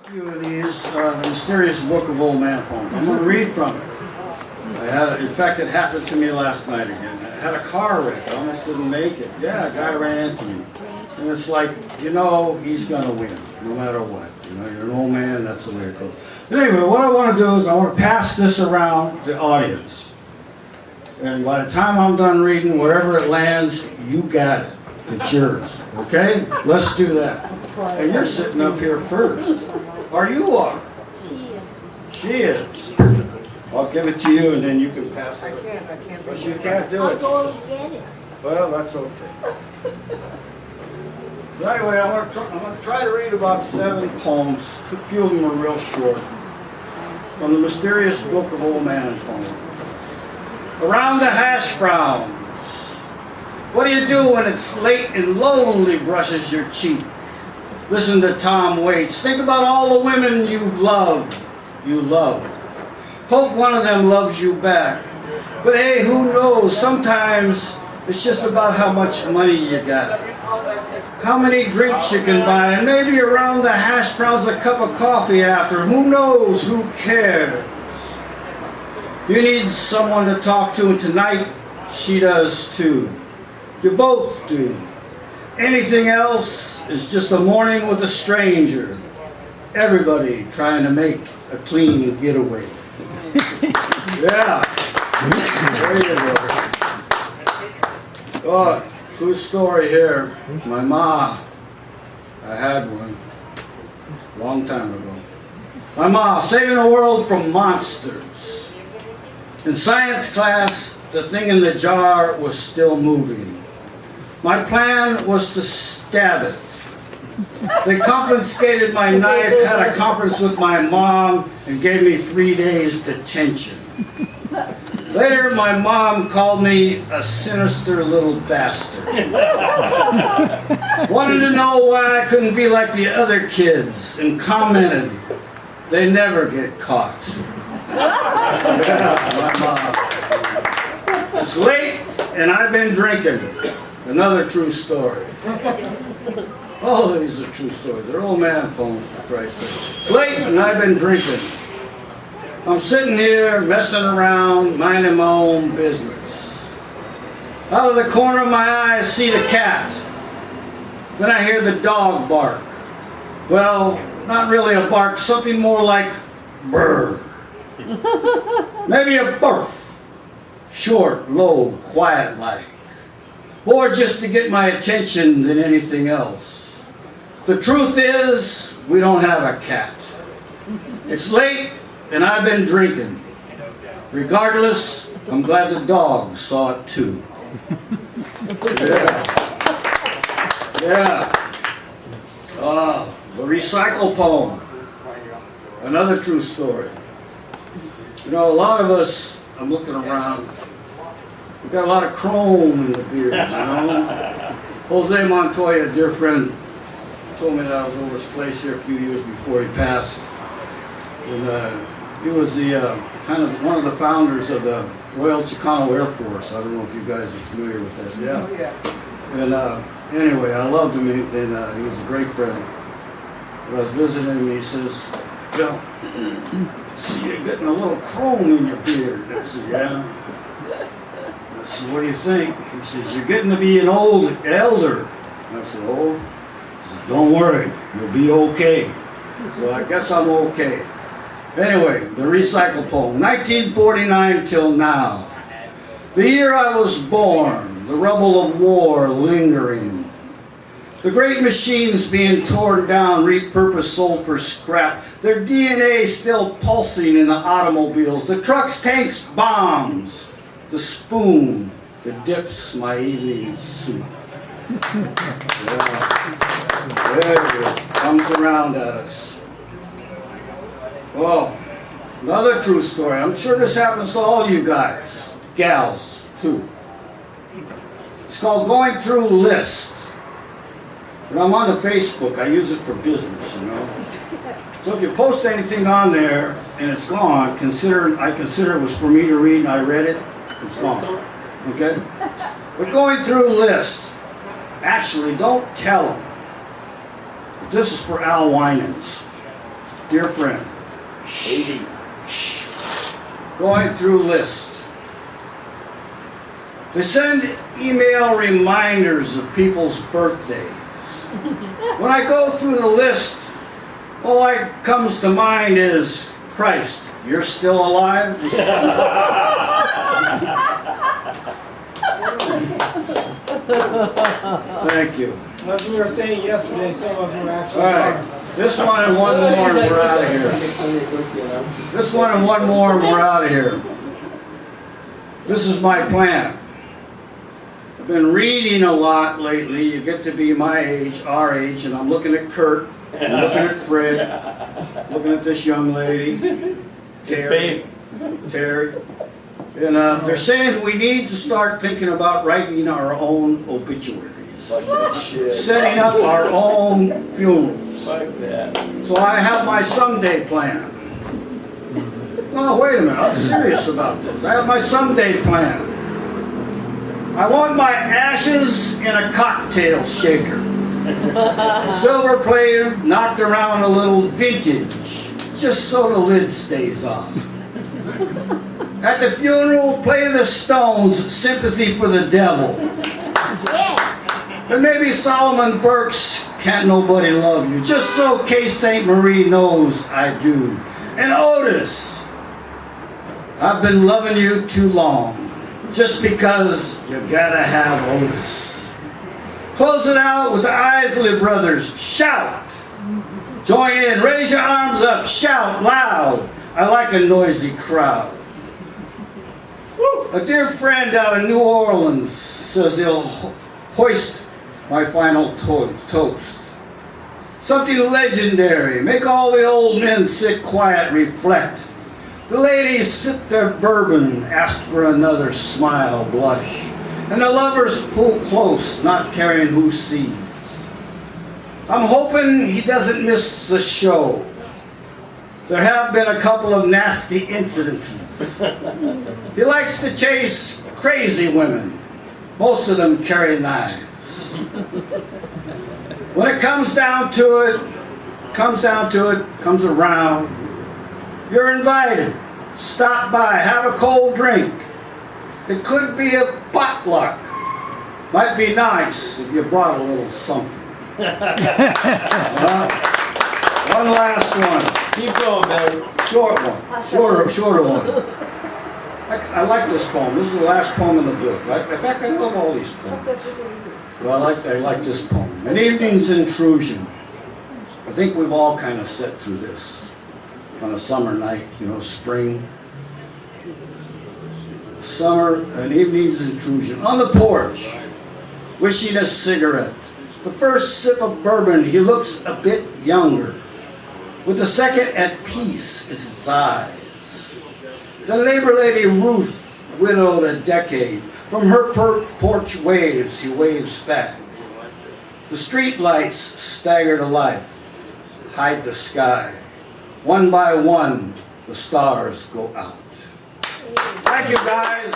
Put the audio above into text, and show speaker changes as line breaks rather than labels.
A few of these, the mysterious book of old man poems. I'm going to read from it. In fact, it happened to me last night again. I had a car wreck. I almost didn't make it. Yeah, a guy ran into me. And it's like, he's going to win, no matter what. You're an old man, that's the way it goes. But anyway, what I want to do is I want to pass this around the audience. And by the time I'm done reading, wherever it lands, you got it. It's yours. Okay? Let's do that. And you're sitting up here first. Or you are. She is. I'll give it to you and then you can pass it.
I can't.
But you can't do
I'll
it.
go and get it.
Well, that's okay. So anyway, I'm going to try to read about 7 poems. A few of them are real short. From the mysterious book of old man poems. Around the hash browns. What do you do when it's late and lonely brushes your cheek? Listen to Tom Waits. Think about all the women you've loved. You love. Hope one of them loves you back. But hey, who knows? Sometimes it's just about how much money you got. How many drinks you can buy. And maybe around the hash browns a cup of coffee after. Who knows? Who cares? You need someone to talk to, and tonight she does too. You both do. Anything else is just a morning with a stranger. Everybody trying to make a clean getaway. Yeah. There you go. Oh, true story here. My ma, I had one a long time ago. My ma, saving the world from monsters. In science class, the thing in the jar was still moving. My plan was to stab it. They confiscated my knife, had a conference with my mom, and gave me 3 days detention. Later, my mom called me a sinister little bastard. Wanted to know why I couldn't be like the other kids, and commented, they never get caught. Yeah, my mom. It's late, and I've been drinking. Another true story. All of these are true stories. They're old man poems, for Christ's sake. It's late, and I've been drinking. I'm sitting here, messing around, minding my own business. Out of the corner of my eye, I see the cat. Then I hear the dog bark. Well, not really a bark, something more like brr. Maybe a barf. Short, low, quiet like. More just to get my attention than anything else. The truth is, we don't have a cat. It's late, and I've been drinking. Regardless, I'm glad the dog saw it too. Yeah. Yeah. The recycle poem. Another true story. A lot of us, I'm looking around, we've got a lot of chrome in the beard, Jose Montoya, a dear friend, told me that I was over his place here a few years before he passed. And he was the one of the founders of the Royal Chicano Air Force. I don't know if you guys are familiar with that. Yeah.
Oh, yeah.
And anyway, I loved him, and he was a great friend. When I was visiting him, he says, Bill, see, you're getting a little chrome in your beard. I said, yeah. I said, what do you think? He says, you're getting to be an old elder. I said, oh. He says, don't worry, you'll be okay. So I guess I'm okay. Anyway, the recycle poem. 1949 till now. The year I was born, the rubble of war lingering. The great machines being torn down, repurposed, sold for scrap. Their DNA still pulsing in the automobiles. The trucks, tanks, bombs. The spoon that dips my evening soup. Yeah. There it is. Comes around at us. Well, another true story. I'm sure this happens to all you guys. Gals, too. It's called Going Through Lists. When I'm on the Facebook, I use it for business, So if you post anything on there and it's gone, I consider it was for me to read and I read it, it's gone. Okay? But going through lists, actually, don't tell them. This is for Al Winans. dear friend,
80.
going through lists. They send email reminders of people's birthdays. When I go through the list, all that comes to mind is, Christ, you're still alive? Thank you.
As we were saying yesterday, some of them are actually.
All right, this one and one more and we're out of here. This one and one more and we're out of here. This is my plan. I've been reading a lot lately. You get to be my age, our age, and I'm looking at Kurt, I'm looking at Fred, looking at this young lady, Terry. And they're saying we need to start thinking about writing our own obituaries,
Like that shit.
setting up our own funerals.
Like that.
So I have my someday plan. No, wait a minute, I'm serious about this. I have my someday plan. I want my ashes in a cocktail shaker. Silver plated, knocked around a little vintage, just so the lid stays on. At the funeral, play the Stones' Sympathy for the Devil. And maybe Solomon Burke's Can't Nobody Love You, just so Kay St. Marie knows I do. And Otis, I've been loving you too long, just because you gotta have Otis. Close it out with the Isley Brothers, shout. Join in, raise your arms up, shout loud. I like a noisy crowd. A dear friend out of New Orleans says he'll hoist my final toast. Something legendary. Make all the old men sit quiet, reflect. The ladies sip their bourbon, ask for another smile, blush. And the lovers pull close, not caring who sees. I'm hoping he doesn't miss the show. There have been a couple of nasty incidences. He likes to chase crazy women. Most of them carry knives. When it comes around, you're invited. Stop by, have a cold drink. It could be a potluck. Might be nice if you brought a little something. One last one.
Keep going, baby.
Short one. Shorter one. I like this poem. This is the last poem in the book. In fact, I love all these poems. But I like this poem. An evening's intrusion. I think we've all kind of sat through this on a summer night, spring. Summer, an evening's intrusion. On the porch, wishing a cigarette. The first sip of bourbon, he looks a bit younger. With the second, at peace is his eyes. The neighbor lady Ruth, widowed a decade, from her porch waves, he waves back. The street lights stagger to life, hide the sky. One by one, the stars go out. Thank you, guys.